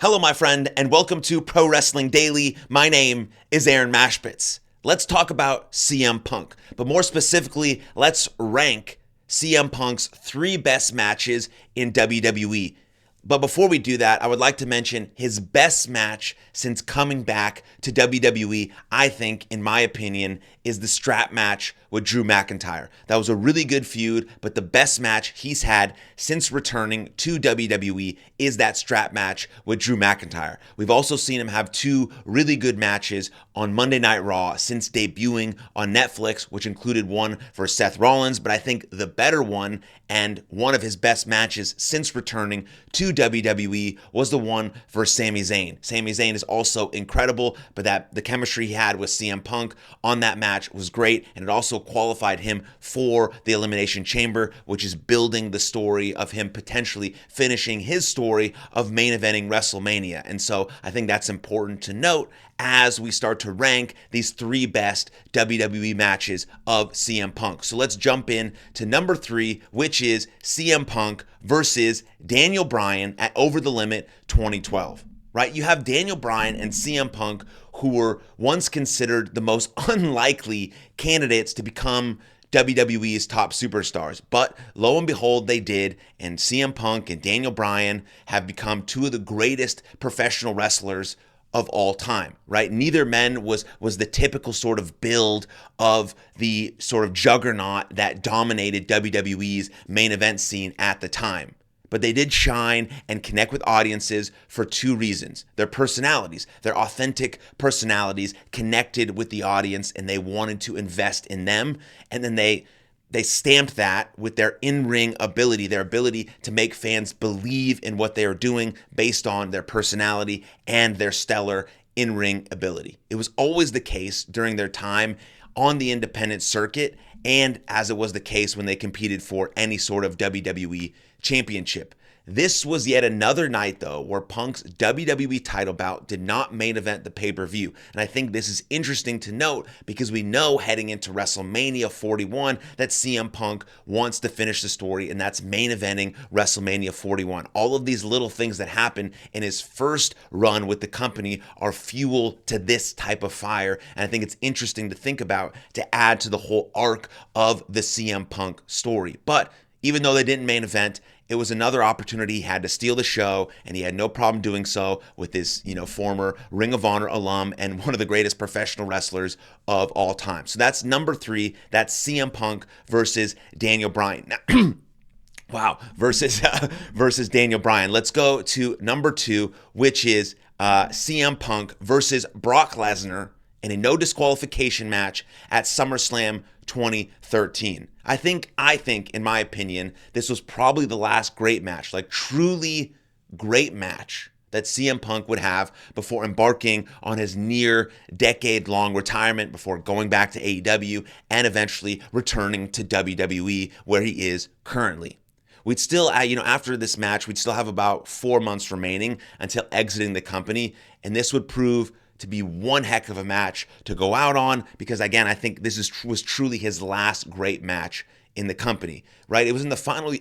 Hello, my friend, and welcome to Pro Wrestling Daily. My name is Aaron Machbitz. Let's talk about CM Punk, but more specifically, let's rank CM Punk's 3 best matches in WWE. But before we do that, I would like to mention his best match since coming back to WWE, I think, in my opinion, is the strap match with Drew McIntyre. That was a really good feud, but the best match he's had since returning to WWE is that strap match with Drew McIntyre. We've also seen him have 2 really good matches on Monday Night Raw since debuting on Netflix, which included one for Seth Rollins, but I think the better one and one of his best matches since returning to WWE was the one for Sami Zayn. Sami Zayn is also incredible, but the chemistry he had with CM Punk on that match was great, and it also qualified him for the Elimination Chamber, which is building the story of him potentially finishing his story of main eventing WrestleMania. And so I think that's important to note as we start to rank these 3 best WWE matches of CM Punk. So let's jump in to number 3, which is CM Punk versus Daniel Bryan at Over the Limit 2012. Right? You have Daniel Bryan and CM Punk, who were once considered the most unlikely candidates to become WWE's top superstars. But lo and behold, they did, and CM Punk and Daniel Bryan have become 2 of the greatest professional wrestlers of all time, right? Neither man was the typical sort of build of the sort of juggernaut that dominated WWE's main event scene at the time. But they did shine and connect with audiences for 2 reasons. Their personalities, their authentic personalities connected with the audience, and they wanted to invest in them. And then they stamped that with their in-ring ability, their ability to make fans believe in what they are doing based on their personality and their stellar in-ring ability. It was always the case during their time on the independent circuit, and as it was the case when they competed for any sort of WWE championship. This was yet another night, though, where Punk's WWE title bout did not main event the pay-per-view. And I think this is interesting to note because we know heading into WrestleMania 41 that CM Punk wants to finish the story, and that's main eventing WrestleMania 41. All of these little things that happen in his first run with the company are fuel to this type of fire. And I think it's interesting to think about to add to the whole arc of the CM Punk story. But even though they didn't main event, it was another opportunity he had to steal the show, and he had no problem doing so with his, former Ring of Honor alum and one of the greatest professional wrestlers of all time. So that's number 3. That's CM Punk versus Daniel Bryan. Wow, versus Daniel Bryan. Let's go to number 2, which is CM Punk versus Brock Lesnar in a no disqualification match at SummerSlam 2013. I think, in my opinion, this was probably the last great match, like truly great match that CM Punk would have before embarking on his near decade-long retirement before going back to AEW and eventually returning to WWE where he is currently. We'd still, after this match, we'd still have about 4 months remaining until exiting the company, and this would prove to be one heck of a match to go out on because, again, I think this was truly his last great match in the company, right? It was in the final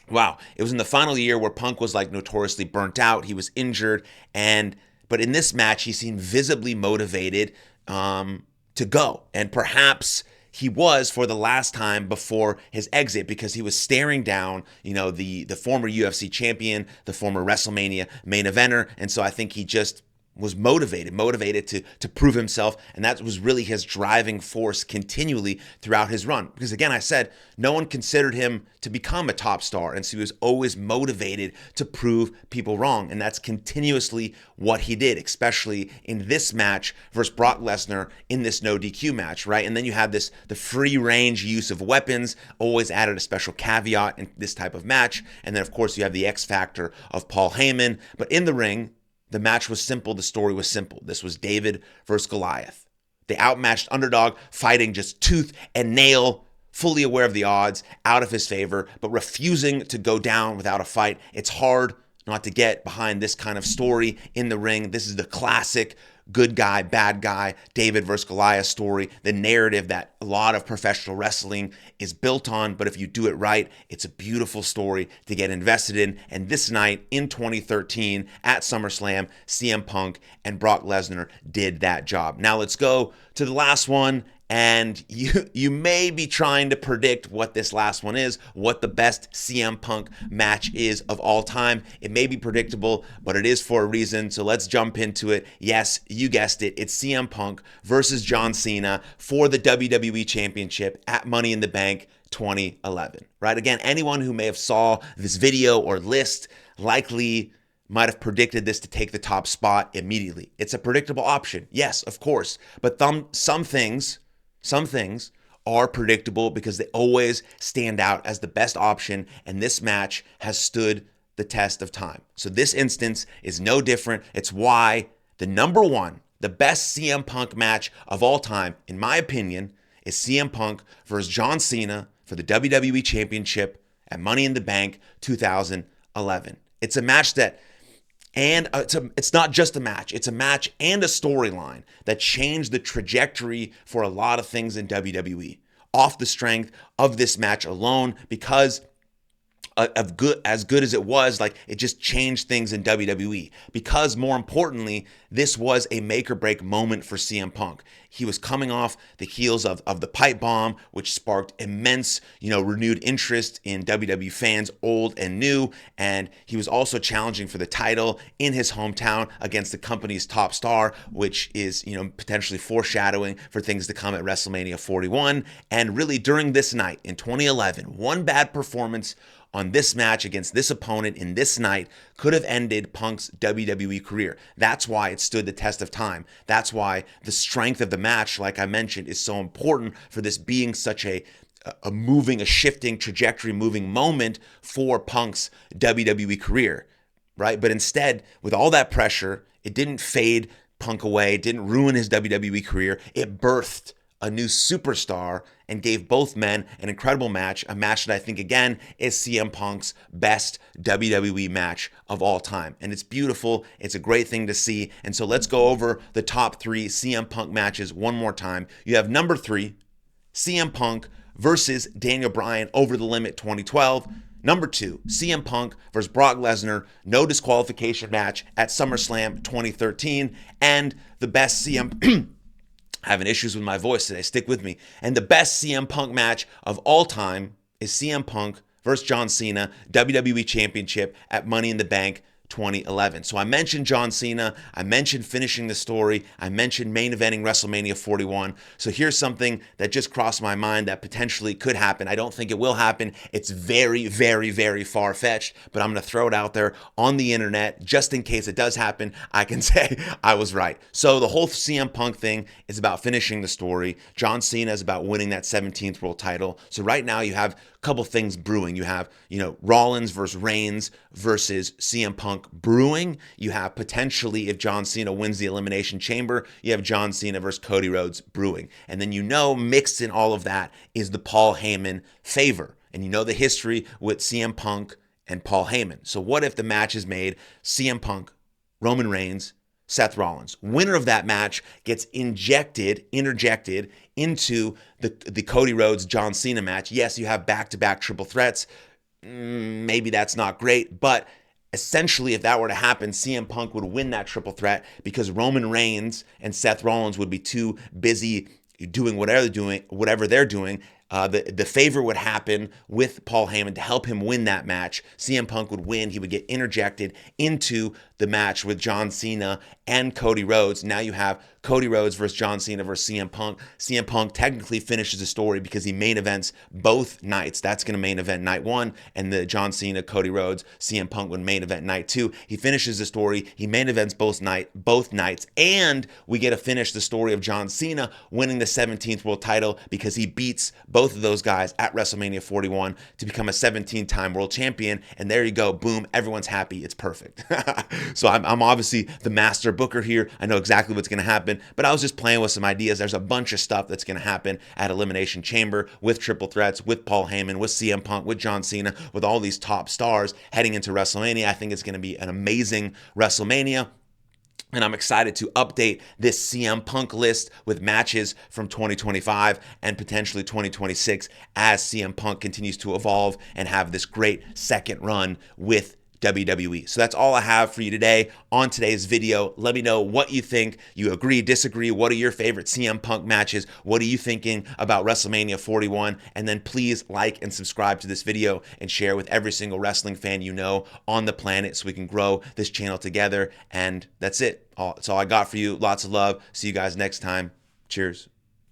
wow. It was in the final year where Punk was like notoriously burnt out. He was injured, but in this match, he seemed visibly motivated to go, and perhaps he was for the last time before his exit because he was staring down, the former UFC champion, the former WrestleMania main eventer, and so I think he just was motivated to prove himself, and that was really his driving force continually throughout his run. Because again, I said, no one considered him to become a top star, and so he was always motivated to prove people wrong, and that's continuously what he did, especially in this match versus Brock Lesnar in this no DQ match, right? And then you have the free range use of weapons, always added a special caveat in this type of match, and then of course you have the X factor of Paul Heyman, but in the ring, the match was simple. The story was simple. This was David versus Goliath. The outmatched underdog fighting just tooth and nail, fully aware of the odds, out of his favor, but refusing to go down without a fight. It's hard not to get behind this kind of story in the ring. This is the classic good guy, bad guy, David versus Goliath story, the narrative that a lot of professional wrestling is built on. But if you do it right, it's a beautiful story to get invested in. And this night in 2013 at SummerSlam, CM Punk and Brock Lesnar did that job. Now let's go to the last one. And you may be trying to predict what this last one is, what the best CM Punk match is of all time. It may be predictable, but it is for a reason. So let's jump into it. Yes, you guessed it. It's CM Punk versus John Cena for the WWE Championship at Money in the Bank 2011. Right? Again, anyone who may have saw this video or list likely might have predicted this to take the top spot immediately. It's a predictable option. Yes, of course. But some things are predictable because they always stand out as the best option, and this match has stood the test of time. So this instance is no different. It's why the number one, the best CM Punk match of all time, in my opinion, is CM Punk versus John Cena for the WWE Championship at Money in the Bank 2011. It's a match that it's not just a match. It's a match and a storyline that changed the trajectory for a lot of things in WWE off the strength of this match alone, because as good as it was, like, it just changed things in WWE. Because more importantly, this was a make or break moment for CM Punk. He was coming off the heels of the pipe bomb, which sparked immense, renewed interest in WWE fans, old and new. And he was also challenging for the title in his hometown against the company's top star, which is, potentially foreshadowing for things to come at WrestleMania 41. And really, during this night in 2011, one bad performance on this match against this opponent in this night could have ended Punk's WWE career. That's why it stood the test of time. That's why the strength of the match, like I mentioned, is so important for this being such a shifting trajectory, moving moment for Punk's WWE career, right? But instead, with all that pressure, it didn't fade Punk away. It didn't ruin his WWE career. It birthed a new superstar and gave both men an incredible match, a match that I think, again, is CM Punk's best WWE match of all time. And it's beautiful. It's a great thing to see. And so let's go over the top three CM Punk matches one more time. You have number 3, CM Punk versus Daniel Bryan Over the Limit 2012. Number 2, CM Punk versus Brock Lesnar, no disqualification match at SummerSlam 2013. And the best CM having issues with my voice today. Stick with me. And the best CM Punk match of all time is CM Punk versus John Cena, WWE Championship at Money in the Bank 2011. So I mentioned John Cena, I mentioned finishing the story, I mentioned main eventing WrestleMania 41. So here's something that just crossed my mind that potentially could happen. I don't think it will happen. It's very, very, very far-fetched, but I'm going to throw it out there on the internet just in case it does happen. I can say I was right. So the whole CM Punk thing is about finishing the story. John Cena is about winning that 17th world title. So right now you have a couple things brewing. You have, Rollins versus Reigns versus CM Punk brewing. You have potentially, if John Cena wins the Elimination Chamber, you have John Cena versus Cody Rhodes brewing. And then mixed in all of that is the Paul Heyman favor. And the history with CM Punk and Paul Heyman. So what if the match is made CM Punk, Roman Reigns, Seth Rollins? Winner of that match gets interjected into the Cody Rhodes John Cena match. Yes, you have back-to-back triple threats. Maybe that's not great, but essentially, if that were to happen, CM Punk would win that triple threat because Roman Reigns and Seth Rollins would be too busy doing whatever they're doing. The favor would happen with Paul Heyman to help him win that match. CM Punk would win. He would get interjected into the match with John Cena and Cody Rhodes. Now you have Cody Rhodes versus John Cena versus CM Punk. CM Punk technically finishes the story because he main events both nights. That's going to main event night 1, and the John Cena, Cody Rhodes, CM Punk would main event night 2. He finishes the story. He main events both nights, and we get to finish the story of John Cena winning the 17th world title because he beats both of those guys at WrestleMania 41 to become a 17-time world champion. And there you go. Boom. Everyone's happy. It's perfect. So I'm obviously the master booker here. I know exactly what's going to happen, but I was just playing with some ideas. There's a bunch of stuff that's going to happen at Elimination Chamber with triple threats, with Paul Heyman, with CM Punk, with John Cena, with all these top stars heading into WrestleMania. I think it's going to be an amazing WrestleMania. And I'm excited to update this CM Punk list with matches from 2025 and potentially 2026 as CM Punk continues to evolve and have this great second run with WWE. So that's all I have for you today on today's video. Let me know what you think. You agree, disagree? What are your favorite CM Punk matches? What are you thinking about WrestleMania 41? And then please like and subscribe to this video and share with every single wrestling fan you know on the planet so we can grow this channel together. And that's it. That's all I got for you. Lots of love. See you guys next time. Cheers.